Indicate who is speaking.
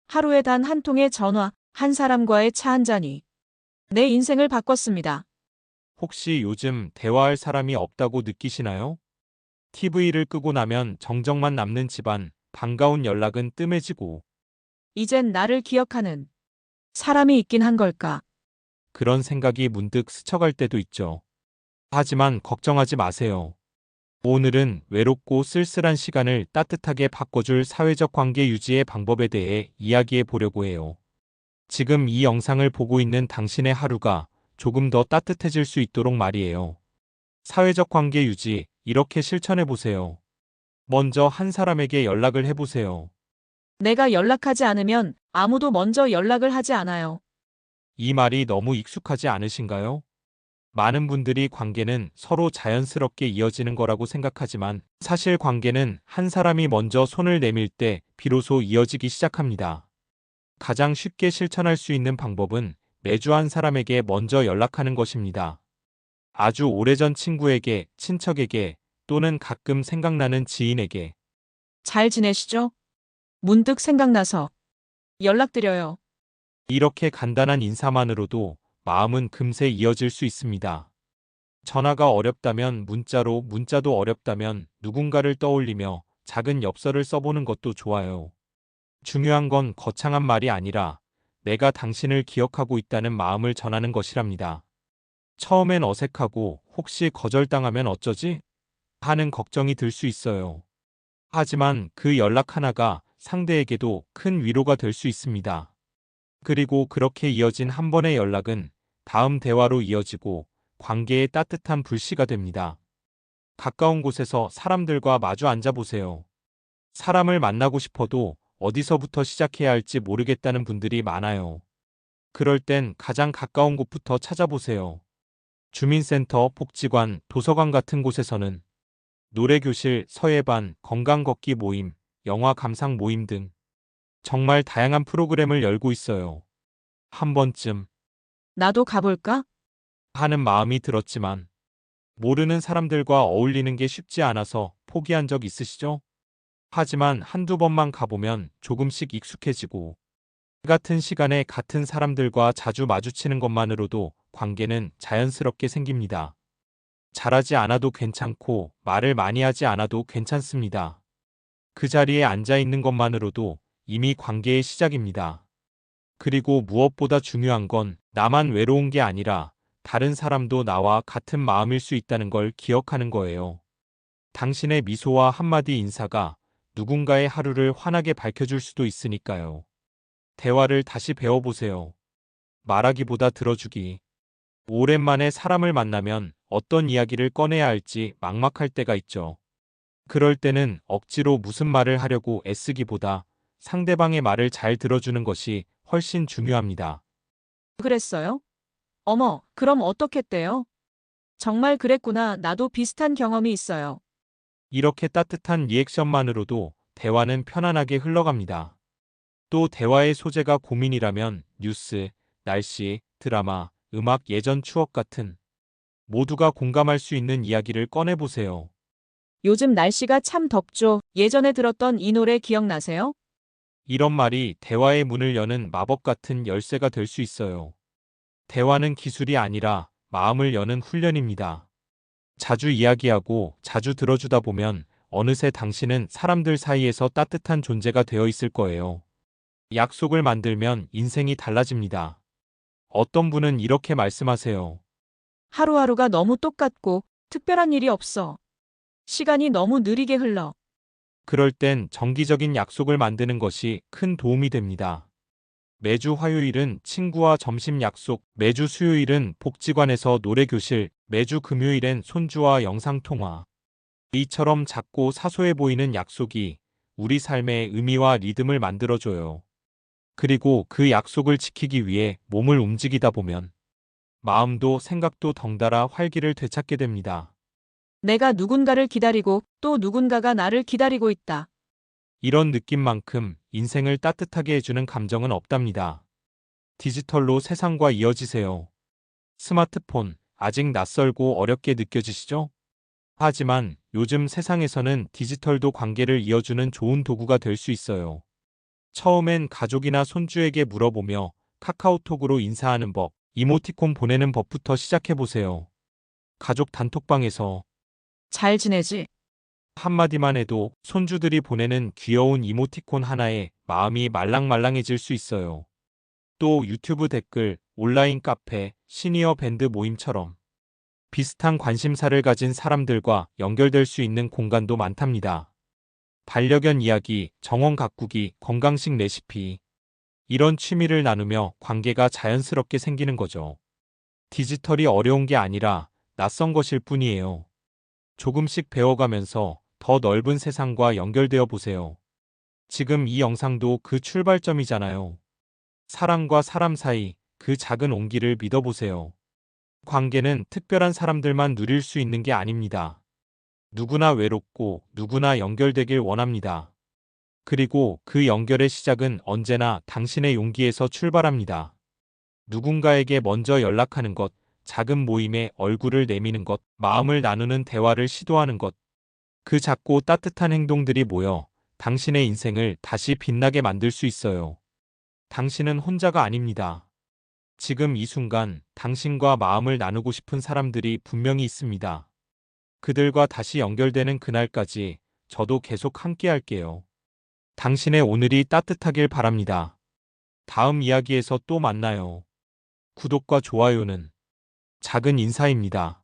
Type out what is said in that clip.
Speaker 1: 하루에 단 한 통의 전화, 한 사람과의 차 한 잔이 내 인생을 바꿨습니다.
Speaker 2: 혹시 요즘 대화할 사람이 없다고 느끼시나요? TV를 끄고 나면 정적만 남는 집안, 반가운 연락은 뜸해지고
Speaker 1: 이젠 나를 기억하는 사람이 있긴 한 걸까?
Speaker 2: 그런 생각이 문득 스쳐갈 때도 있죠. 하지만 걱정하지 마세요. 오늘은 외롭고 쓸쓸한 시간을 따뜻하게 바꿔줄 사회적 관계 유지의 방법에 대해 이야기해 보려고 해요. 지금 이 영상을 보고 있는 당신의 하루가 조금 더 따뜻해질 수 있도록 말이에요. 사회적 관계 유지, 이렇게 실천해 보세요. 먼저 한 사람에게 연락을 해보세요.
Speaker 1: 내가 연락하지 않으면 아무도 먼저 연락을 하지 않아요.
Speaker 2: 이 말이 너무 익숙하지 않으신가요? 많은 분들이 관계는 서로 자연스럽게 이어지는 거라고 생각하지만 사실 관계는 한 사람이 먼저 손을 내밀 때 비로소 이어지기 시작합니다. 가장 쉽게 실천할 수 있는 방법은 매주 한 사람에게 먼저 연락하는 것입니다. 아주 오래전 친구에게, 친척에게 또는 가끔 생각나는 지인에게
Speaker 1: 잘 지내시죠? 문득 생각나서 연락드려요.
Speaker 2: 이렇게 간단한 인사만으로도 마음은 금세 이어질 수 있습니다. 전화가 어렵다면 문자로, 문자도 어렵다면 누군가를 떠올리며 작은 엽서를 써보는 것도 좋아요. 중요한 건 거창한 말이 아니라 내가 당신을 기억하고 있다는 마음을 전하는 것이랍니다. 처음엔 어색하고 혹시 거절당하면 어쩌지? 하는 걱정이 들 수 있어요. 하지만 그 연락 하나가 상대에게도 큰 위로가 될 수 있습니다. 그리고 그렇게 이어진 한 번의 연락은 다음 대화로 이어지고 관계의 따뜻한 불씨가 됩니다. 가까운 곳에서 사람들과 마주 앉아보세요. 사람을 만나고 싶어도 어디서부터 시작해야 할지 모르겠다는 분들이 많아요. 그럴 땐 가장 가까운 곳부터 찾아보세요. 주민센터, 복지관, 도서관 같은 곳에서는 노래교실, 서예반, 건강걷기 모임, 영화 감상 모임 등 정말 다양한 프로그램을 열고 있어요. 한 번쯤
Speaker 1: 나도 가볼까?
Speaker 2: 하는 마음이 들었지만 모르는 사람들과 어울리는 게 쉽지 않아서 포기한 적 있으시죠? 하지만 한두 번만 가보면 조금씩 익숙해지고 같은 시간에 같은 사람들과 자주 마주치는 것만으로도 관계는 자연스럽게 생깁니다. 잘하지 않아도 괜찮고 말을 많이 하지 않아도 괜찮습니다. 그 자리에 앉아 있는 것만으로도 이미 관계의 시작입니다. 그리고 무엇보다 중요한 건 나만 외로운 게 아니라 다른 사람도 나와 같은 마음일 수 있다는 걸 기억하는 거예요. 당신의 미소와 한마디 인사가 누군가의 하루를 환하게 밝혀줄 수도 있으니까요. 대화를 다시 배워보세요. 말하기보다 들어주기. 오랜만에 사람을 만나면 어떤 이야기를 꺼내야 할지 막막할 때가 있죠. 그럴 때는 억지로 무슨 말을 하려고 애쓰기보다 상대방의 말을 잘 들어주는 것이 훨씬 중요합니다.
Speaker 1: 그랬어요? 어머, 그럼 어떻겠대요? 정말 그랬구나. 나도 비슷한 경험이 있어요.
Speaker 2: 이렇게 따뜻한 리액션만으로도 대화는 편안하게 흘러갑니다. 또 대화의 소재가 고민이라면 뉴스, 날씨, 드라마, 음악, 예전 추억 같은 모두가 공감할 수 있는 이야기를 꺼내보세요.
Speaker 1: 요즘 날씨가 참 덥죠. 예전에 들었던 이 노래 기억나세요?
Speaker 2: 이런 말이 대화의 문을 여는 마법 같은 열쇠가 될 수 있어요. 대화는 기술이 아니라 마음을 여는 훈련입니다. 자주 이야기하고 자주 들어주다 보면 어느새 당신은 사람들 사이에서 따뜻한 존재가 되어 있을 거예요. 약속을 만들면 인생이 달라집니다. 어떤 분은 이렇게 말씀하세요.
Speaker 1: 하루하루가 너무 똑같고 특별한 일이 없어. 시간이 너무 느리게 흘러.
Speaker 2: 그럴 땐 정기적인 약속을 만드는 것이 큰 도움이 됩니다. 매주 화요일은 친구와 점심 약속, 매주 수요일은 복지관에서 노래교실, 매주 금요일엔 손주와 영상통화. 이처럼 작고 사소해 보이는 약속이 우리 삶의 의미와 리듬을 만들어줘요. 그리고 그 약속을 지키기 위해 몸을 움직이다 보면 마음도 생각도 덩달아 활기를 되찾게 됩니다.
Speaker 1: 내가 누군가를 기다리고 또 누군가가 나를 기다리고 있다.
Speaker 2: 이런 느낌만큼 인생을 따뜻하게 해주는 감정은 없답니다. 디지털로 세상과 이어지세요. 스마트폰, 아직 낯설고 어렵게 느껴지시죠? 하지만 요즘 세상에서는 디지털도 관계를 이어주는 좋은 도구가 될 수 있어요. 처음엔 가족이나 손주에게 물어보며 카카오톡으로 인사하는 법, 이모티콘 보내는 법부터 시작해보세요. 가족 단톡방에서
Speaker 1: 잘 지내지?
Speaker 2: 한마디만 해도 손주들이 보내는 귀여운 이모티콘 하나에 마음이 말랑말랑해질 수 있어요. 또 유튜브 댓글, 온라인 카페, 시니어 밴드 모임처럼 비슷한 관심사를 가진 사람들과 연결될 수 있는 공간도 많답니다. 반려견 이야기, 정원 가꾸기, 건강식 레시피. 이런 취미를 나누며 관계가 자연스럽게 생기는 거죠. 디지털이 어려운 게 아니라 낯선 것일 뿐이에요. 조금씩 배워가면서 더 넓은 세상과 연결되어 보세요. 지금 이 영상도 그 출발점이잖아요. 사람과 사람 사이 그 작은 온기를 믿어보세요. 관계는 특별한 사람들만 누릴 수 있는 게 아닙니다. 누구나 외롭고 누구나 연결되길 원합니다. 그리고 그 연결의 시작은 언제나 당신의 용기에서 출발합니다. 누군가에게 먼저 연락하는 것, 작은 모임에 얼굴을 내미는 것, 마음을 나누는 대화를 시도하는 것, 그 작고 따뜻한 행동들이 모여 당신의 인생을 다시 빛나게 만들 수 있어요. 당신은 혼자가 아닙니다. 지금 이 순간 당신과 마음을 나누고 싶은 사람들이 분명히 있습니다. 그들과 다시 연결되는 그날까지 저도 계속 함께 할게요. 당신의 오늘이 따뜻하길 바랍니다. 다음 이야기에서 또 만나요. 구독과 좋아요는 작은 인사입니다.